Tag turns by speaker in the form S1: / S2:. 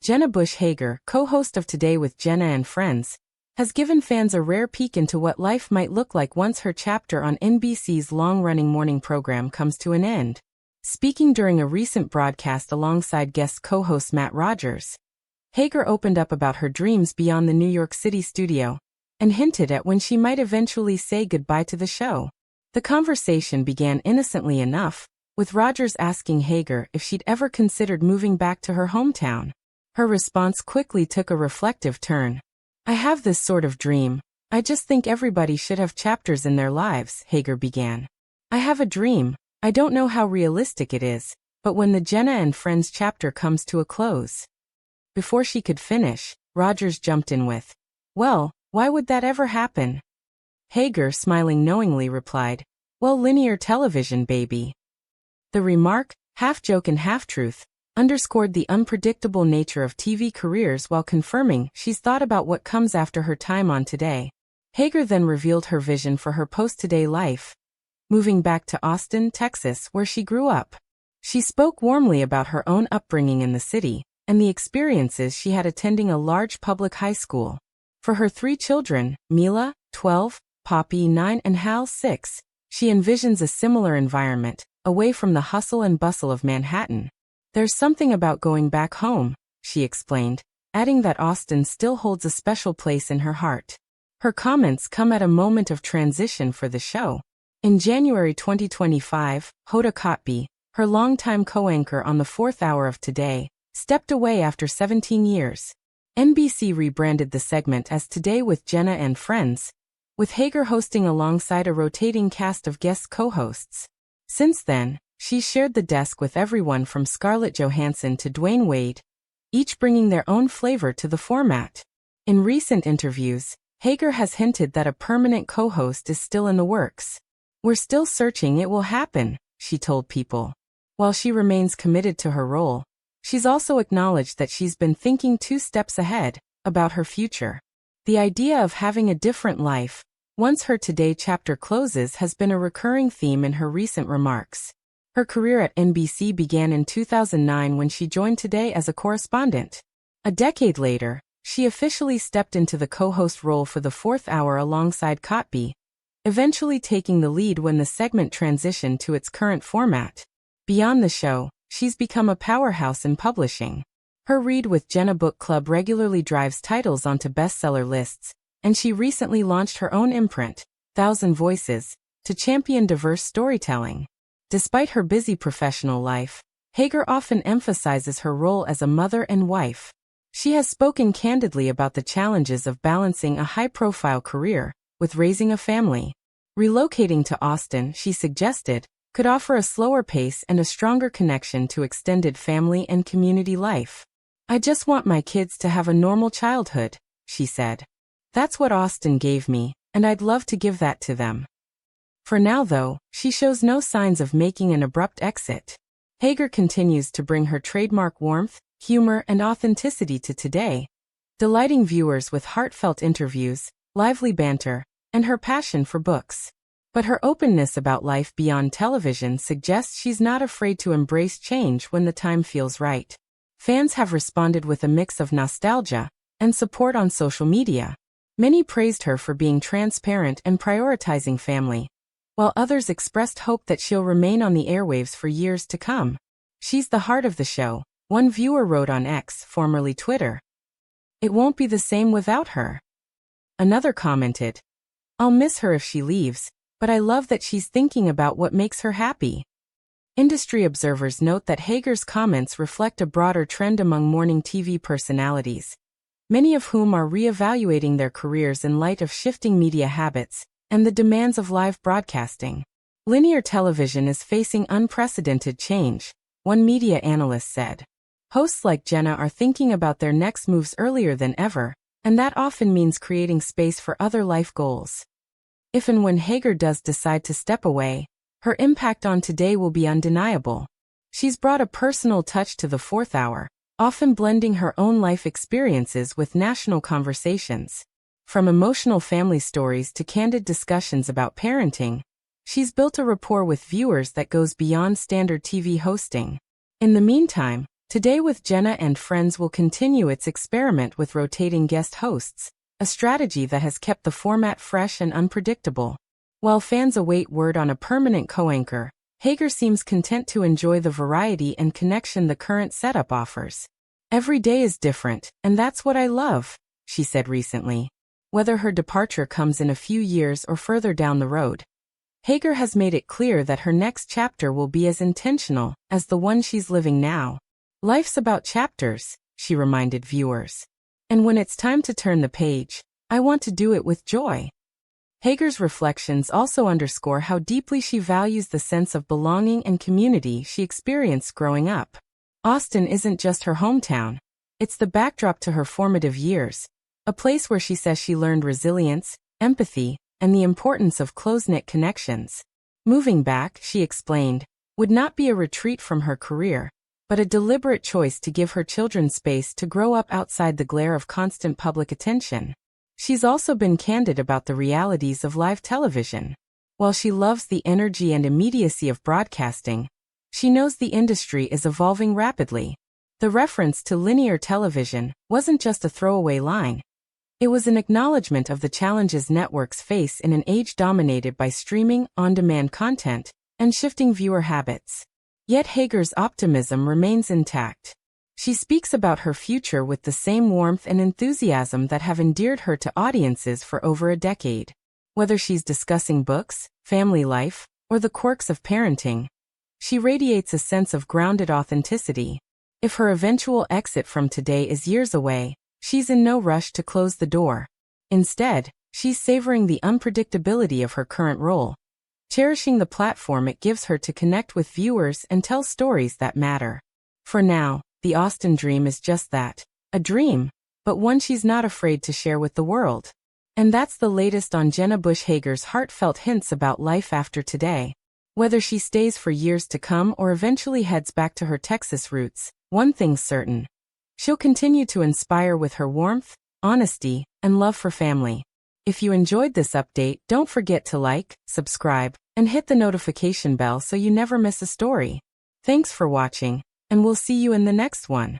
S1: Jenna Hager, co-host of Today with Jenna and Friends, has given fans a rare peek into what life might look like once her chapter on NBC's long-running morning program comes to an end. Speaking during a recent broadcast alongside guest co-host Matt Rogers, Hager opened up about her dreams beyond the New York City studio and hinted at when she might eventually say goodbye to the show. The conversation began innocently enough, with Rogers asking Hager if she'd ever considered moving back to her hometown. Her response quickly took a reflective turn. "I have this sort of dream. I just think everybody should have chapters in their lives," Hager began. "I have a dream. I don't know how realistic it is, but when the Jenna and Friends chapter comes to a close." Before she could finish, Rogers jumped in with, "Well, why would that ever happen?" Hager, smiling knowingly, replied, "Well, linear television, baby." The remark, half joke and half truth, underscored the unpredictable nature of TV careers while confirming she's thought about what comes after her time on Today. Hager then revealed her vision for her post-Today life, moving back to Austin, Texas, where she grew up. She spoke warmly about her own upbringing in the city and the experiences she had attending a large public high school. For her 3 children, Mila, 12, Poppy, 9, and Hal, 6, she envisions a similar environment, away from the hustle and bustle of Manhattan. "There's something about going back home," she explained, adding that Austin still holds a special place in her heart. Her comments come at a moment of transition for the show. In January 2025, Hoda Kotb, her longtime co-anchor on the 4th hour of Today, stepped away after 17 years. NBC rebranded the segment as Today with Jenna and Friends, with Hager hosting alongside a rotating cast of guest co-hosts. Since then, she's shared the desk with everyone from Scarlett Johansson to Dwayne Wade, each bringing their own flavor to the format. In recent interviews, Hager has hinted that a permanent co-host is still in the works. "We're still searching, it will happen," she told People. While she remains committed to her role, she's also acknowledged that she's been thinking 2 steps ahead about her future. The idea of having a different life once her Today chapter closes has been a recurring theme in her recent remarks. Her career at NBC began in 2009 when she joined Today as a correspondent. A decade later, she officially stepped into the co-host role for the 4th hour alongside Kotb, eventually taking the lead when the segment transitioned to its current format. Beyond the show, she's become a powerhouse in publishing. Her Read with Jenna book club regularly drives titles onto bestseller lists, and she recently launched her own imprint, 1,000 Voices, to champion diverse storytelling. Despite her busy professional life, Hager often emphasizes her role as a mother and wife. She has spoken candidly about the challenges of balancing a high-profile career with raising a family. Relocating to Austin, she suggested, could offer a slower pace and a stronger connection to extended family and community life. "I just want my kids to have a normal childhood," she said. "That's what Austin gave me, and I'd love to give that to them." For now, though, she shows no signs of making an abrupt exit. Hager continues to bring her trademark warmth, humor, and authenticity to Today, delighting viewers with heartfelt interviews, lively banter, and her passion for books. But her openness about life beyond television suggests she's not afraid to embrace change when the time feels right. Fans have responded with a mix of nostalgia and support on social media. Many praised her for being transparent and prioritizing family, while others expressed hope that she'll remain on the airwaves for years to come. "She's the heart of the show," one viewer wrote on X, formerly Twitter. "It won't be the same without her." Another commented, "I'll miss her if she leaves, but I love that she's thinking about what makes her happy." Industry observers note that Hager's comments reflect a broader trend among morning TV personalities, many of whom are re-evaluating their careers in light of shifting media habits and the demands of live broadcasting. Linear television is facing unprecedented change, one media analyst said. Hosts like Jenna are thinking about their next moves earlier than ever, and that often means creating space for other life goals. If and when Hager does decide to step away, her impact on Today will be undeniable. She's brought a personal touch to the 4th hour, often blending her own life experiences with national conversations. From emotional family stories to candid discussions about parenting, she's built a rapport with viewers that goes beyond standard TV hosting. In the meantime, Today with Jenna and Friends will continue its experiment with rotating guest hosts, a strategy that has kept the format fresh and unpredictable. While fans await word on a permanent co-anchor, Hager seems content to enjoy the variety and connection the current setup offers. "Every day is different, and that's what I love," she said recently. Whether her departure comes in a few years or further down the road, Hager has made it clear that her next chapter will be as intentional as the one she's living now. "Life's about chapters," she reminded viewers. "And when it's time to turn the page, I want to do it with joy." Hager's reflections also underscore how deeply she values the sense of belonging and community she experienced growing up. Austin isn't just her hometown. It's the backdrop to her formative years, a place where she says she learned resilience, empathy, and the importance of close-knit connections. Moving back, she explained, would not be a retreat from her career, but a deliberate choice to give her children space to grow up outside the glare of constant public attention. She's also been candid about the realities of live television. While she loves the energy and immediacy of broadcasting, she knows the industry is evolving rapidly. The reference to linear television wasn't just a throwaway line. It was an acknowledgement of the challenges networks face in an age dominated by streaming, on-demand content, and shifting viewer habits. Yet Hager's optimism remains intact. She speaks about her future with the same warmth and enthusiasm that have endeared her to audiences for over a decade. Whether she's discussing books, family life, or the quirks of parenting, she radiates a sense of grounded authenticity. If her eventual exit from Today is years away, she's in no rush to close the door. Instead, she's savoring the unpredictability of her current role, cherishing the platform it gives her to connect with viewers and tell stories that matter. For now, the Austin dream is just that, a dream, but one she's not afraid to share with the world. And that's the latest on Jenna Bush Hager's heartfelt hints about life after Today. Whether she stays for years to come or eventually heads back to her Texas roots, one thing's certain. She'll continue to inspire with her warmth, honesty, and love for family. If you enjoyed this update, don't forget to like, subscribe, and hit the notification bell so you never miss a story. Thanks for watching, and we'll see you in the next one.